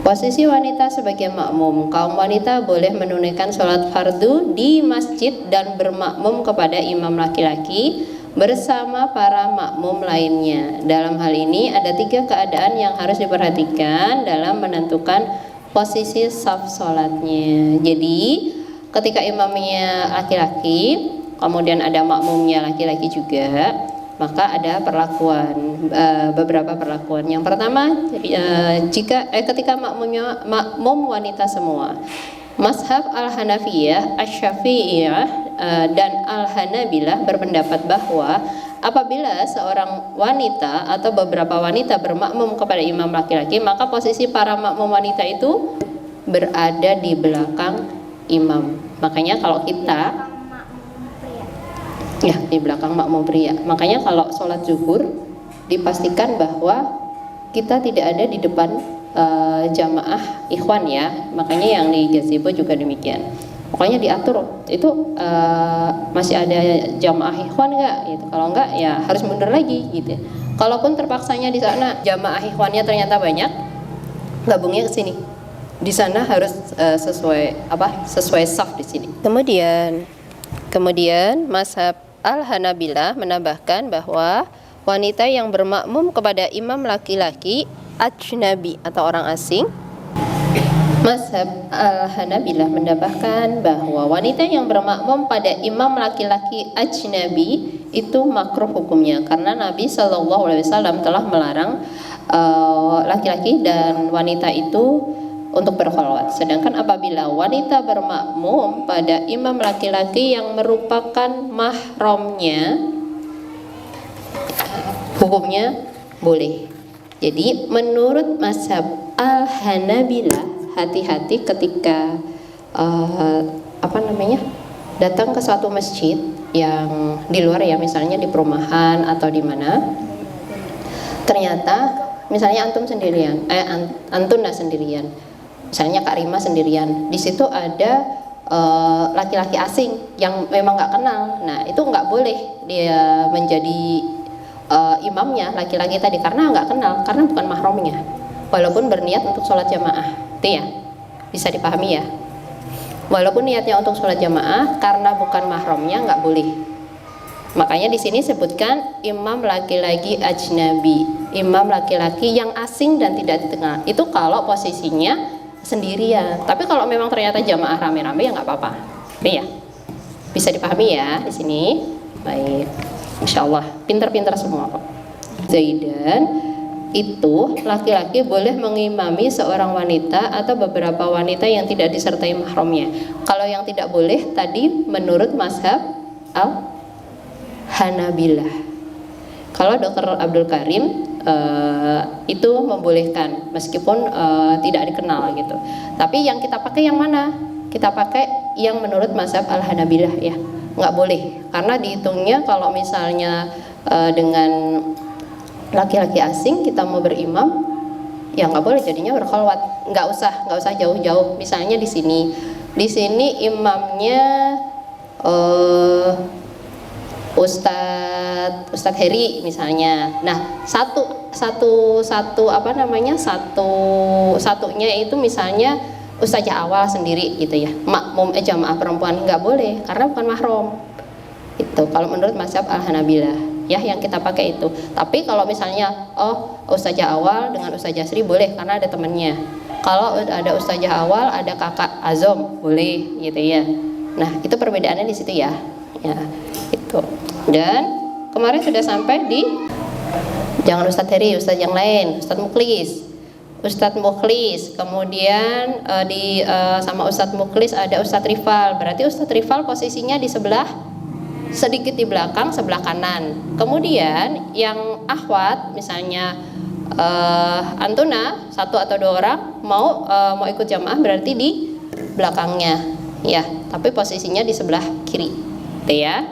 Posisi wanita sebagai makmum. Kaum wanita boleh menunaikan sholat fardu di masjid dan bermakmum kepada imam laki-laki bersama para makmum lainnya. Dalam hal ini ada 3 keadaan yang harus diperhatikan dalam menentukan posisi saf sholatnya. Jadi ketika imamnya laki-laki, kemudian ada makmumnya laki-laki juga, maka ada beberapa perlakuan. Yang pertama, ketika makmum wanita semua. Mazhab Al-Hanafiyah, Asy-Syafi'iyah dan Al-Hanabilah berpendapat bahwa apabila seorang wanita atau beberapa wanita bermakmum kepada imam laki-laki, maka posisi para makmum wanita itu berada di belakang imam. Makanya kalau kita di belakang makmum pria. Makanya kalau sholat zuhur dipastikan bahwa kita tidak ada di depan jamaah ikhwan ya. Makanya yang di gazebo juga demikian. Pokoknya diatur itu masih ada jamaah ikhwan nggak? Gitu. Kalau nggak ya harus mundur lagi gitu. Kalaupun terpaksanya di sana jamaah ikhwannya ternyata banyak, gabungnya ke sini. Di sana harus sesuai saf di sini. Kemudian mazhab Al-Hanabilah menambahkan bahwa wanita yang bermakmum kepada imam laki-laki ajnabi atau orang asing. Mazhab Al-Hanabilah menambahkan bahwa wanita yang bermakmum pada imam laki-laki ajnabi itu makruh hukumnya karena Nabi SAW telah melarang laki-laki dan wanita itu untuk berkholwat. Sedangkan apabila wanita bermakmum pada imam laki-laki yang merupakan mahramnya, hukumnya boleh. Jadi menurut mazhab Al-Hanabilah, hati-hati ketika datang ke suatu masjid yang di luar ya, misalnya di perumahan atau di mana, ternyata misalnya antum sendirian, antuna sendirian, misalnya Kak Rima sendirian, di situ ada laki-laki asing yang memang nggak kenal. Nah itu nggak boleh dia menjadi imamnya laki-laki tadi karena nggak kenal, karena bukan mahramnya, walaupun berniat untuk sholat jamaah. Itu ya bisa dipahami ya. Walaupun niatnya untuk sholat jamaah, karena bukan mahramnya nggak boleh. Makanya di sini sebutkan imam laki-laki ajnabi, imam laki-laki yang asing dan tidak dikenal. Itu kalau posisinya sendirian. Tapi kalau memang ternyata jamaah rame-rame ya nggak apa-apa. Ya, bisa dipahami ya di sini. Baik, insya Allah pintar-pintar semua kok. Zaidan itu laki-laki boleh mengimami seorang wanita atau beberapa wanita yang tidak disertai mahramnya. Kalau yang tidak boleh tadi menurut mazhab Al-Hanabilah. Kalau Dr. Abdul Karim itu membolehkan meskipun tidak dikenal gitu. Tapi yang kita pakai yang mana? Kita pakai yang menurut mazhab Al-Hanabilah ya. Nggak boleh karena dihitungnya kalau misalnya dengan laki-laki asing kita mau berimam ya nggak boleh, jadinya berkholwat. Nggak usah jauh-jauh. Misalnya di sini imamnya Ustadz Heri misalnya. Nah satunya itu misalnya Ustazah awal sendiri gitu ya, makmum jamaah perempuan nggak boleh karena bukan mahram. Itu kalau menurut mazhab Al-Hanabilah ya, yang kita pakai itu. Tapi kalau misalnya Ustazah awal dengan Ustazah Sri boleh karena ada temennya. Kalau ada Ustazah awal ada kakak Azom boleh gitu ya. Nah itu perbedaannya di situ ya. Ya itu. Dan kemarin sudah sampai di jangan Ustadz Heri, Ustadz yang lain, Ustadz Mukhlis, kemudian sama Ustadz Mukhlis ada Ustadz Rifal. Berarti Ustadz Rifal posisinya di sebelah, sedikit di belakang, sebelah kanan. Kemudian yang akhwat misalnya antuna 1 atau 2 orang mau ikut jamaah berarti di belakangnya ya, tapi posisinya di sebelah kiri. Itu ya,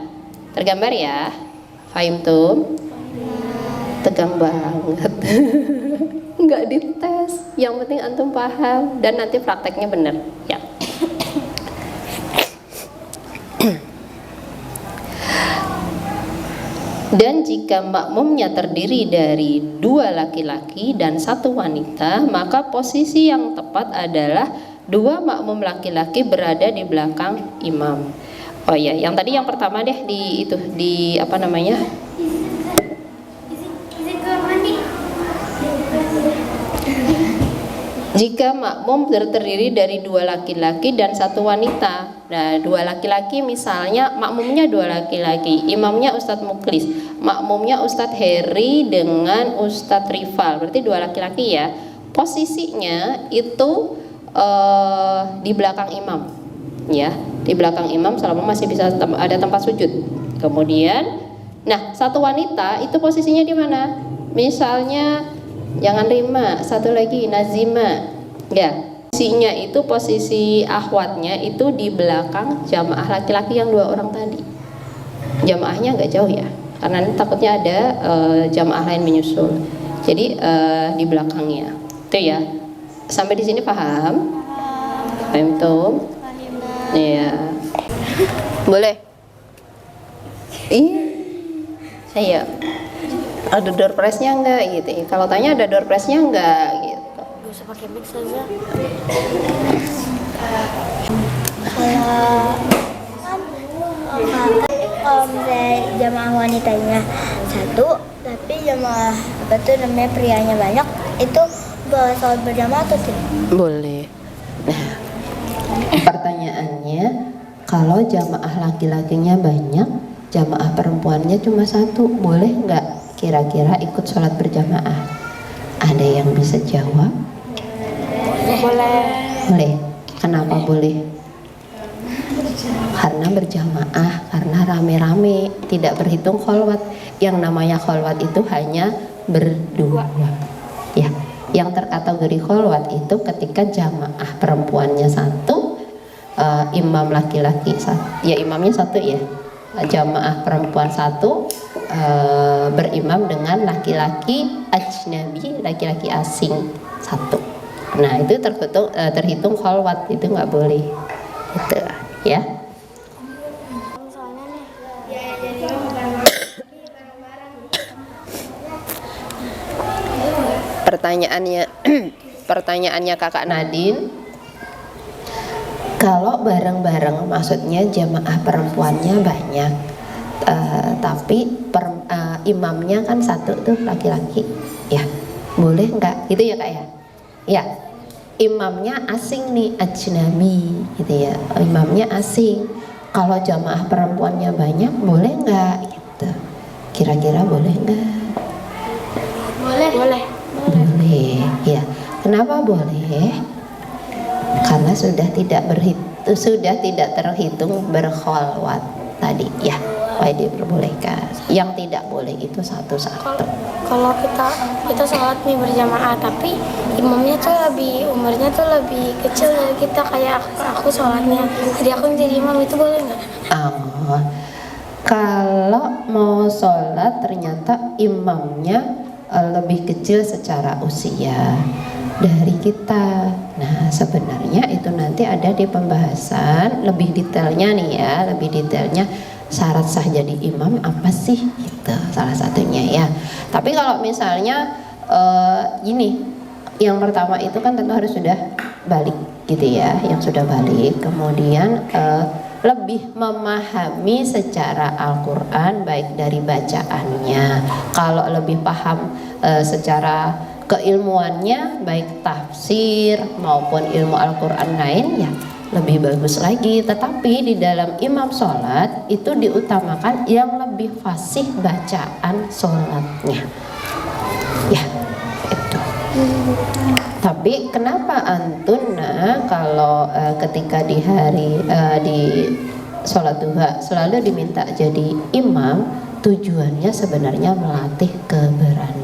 tergambar ya. Fahim tuh? Tegang banget. Nggak dites, yang penting antum paham dan nanti prakteknya benar ya. Dan jika makmumnya terdiri dari 2 laki-laki dan 1 wanita, maka posisi yang tepat adalah 2 makmum laki-laki berada di belakang imam. Oh ya, yang tadi yang pertama deh di apa namanya? Jika makmum terdiri dari 2 laki-laki dan 1 wanita. Nah, 2 laki-laki misalnya makmumnya 2 laki-laki, imamnya Ustadz Muklis, makmumnya Ustadz Heri dengan Ustadz Rifal, berarti 2 laki-laki ya. Posisinya itu di belakang imam, ya, di belakang imam selama masih bisa ada tempat sujud. Kemudian, nah 1 wanita itu posisinya di mana? Misalnya jangan Rima, 1 lagi Nazima, ya. Posisinya itu posisi akhwatnya itu di belakang jamaah laki-laki yang 2 orang tadi. Jamaahnya nggak jauh ya, karena nanti takutnya ada jamaah lain menyusul. Jadi di belakangnya, itu ya. Sampai di sini paham? Paham tuh? Iya. Boleh? Saya ada door prize-nya enggak gitu. Kalau tanya ada door prize-nya enggak gitu. Gak usah pakai mix aja. Kalau misalnya jamaah wanitanya 1, tapi jamaah apa tuh namanya prianya banyak, itu boleh sholat berjamaah atau tidak? Boleh. Nah, pertanyaannya, kalau jamaah laki-lakinya banyak, jamaah perempuannya cuma 1, boleh nggak kira-kira ikut sholat berjamaah? Ada yang bisa jawab? Boleh. Boleh. Kenapa boleh? Karena berjamaah, karena rame-rame, tidak berhitung kholwat. Yang namanya kholwat itu hanya berdua. Ya, yang terkategori kholwat itu ketika jamaah perempuannya 1, imam laki-laki 1, ya imamnya 1 ya. Jamaah perempuan 1 berimam dengan laki-laki ajnabi, laki-laki asing 1. Nah itu terhitung kholwat, itu nggak boleh, gitu ya. Pertanyaannya kakak Nadine, kalau bareng-bareng maksudnya jamaah perempuannya banyak, tapi imamnya kan 1 tuh laki-laki, ya boleh nggak? Gitu ya kak ya? Ya, imamnya asing nih, ajnabi gitu ya, imamnya asing. Kalau jamaah perempuannya banyak, boleh nggak? Gitu. Kira-kira boleh nggak? Boleh. Boleh, ya. Kenapa boleh? Karena sudah tidak terhitung berkholwat tadi, ya. Diperbolehkan. Yang tidak boleh itu 1-1. Kalau kita sholat nih berjamaah, tapi imamnya tuh umurnya tuh lebih kecil dari kita, kayak aku sholatnya, jadi aku yang jadi imam, itu boleh nggak? Kalau mau sholat ternyata imamnya lebih kecil secara usia dari kita, nah sebenarnya itu nanti ada di pembahasan lebih detailnya nih ya, lebih detailnya syarat sah jadi imam apa sih, itu salah satunya ya. Tapi kalau misalnya ini yang pertama itu kan tentu harus sudah balik gitu ya, yang sudah balik, kemudian lebih memahami secara Al-Quran baik dari bacaannya. Kalau lebih paham secara keilmuannya baik tafsir maupun ilmu Al-Quran lain, ya lebih bagus lagi. Tetapi di dalam imam sholat itu diutamakan yang lebih fasih bacaan sholatnya, ya itu. Tapi kenapa antuna kalau ketika di hari di sholat duha selalu diminta jadi imam? Tujuannya sebenarnya melatih keberanian.